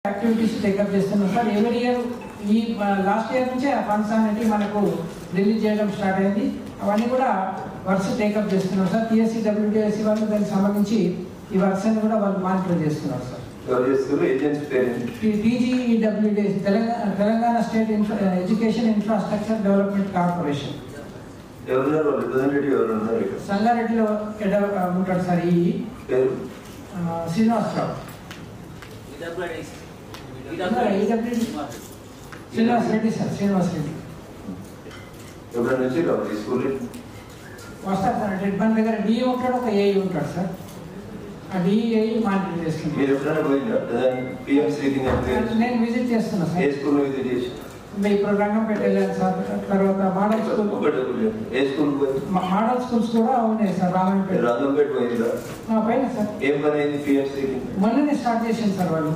Activities take up చేస్తున్నాం sir. Every year ఈ last year నుంచే ఆ ఫండ్స్ అనేది మనకు రిలీజ్ చేయడం స్టార్ట్ అయింది. అవన్నీ కూడా వర్క్స్ టేకప్ చేస్తున్నాం సార్. TSC WTSC వాళ్ళు దానికి సంబంధించి ఈ వర్క్స్ అన్ని కూడా వాళ్ళు మానిటర్ చేస్తున్నారు sir. TGEWTSC Telangana state education infrastructure development corporation. సంగారెడ్డిలో ఉంటాడు సార్. ఈ శ్రీనివాసరావు శ్రీనివాస్ రెడ్డి సార్. శ్రీనివాస్ రెడ్డి వస్తారు సార్. రెడ్ బండ్ దగ్గర DE ఉంటాడు, ఒక AE ఉంటాడు సార్. ఆ DE మానిటర్ చేస్తున్నాను. నేను విజిట్ చేస్తున్నా సార్. ఇప్పుడు రంగంపేట వెళ్ళాను సార్. తర్వాత మోడల్ స్కూల్స్ కూడా ఉన్నాయి సార్. రామంపేట పైన సార్. మొన్ననే స్టార్ట్ చేశాను సార్ వాళ్ళు.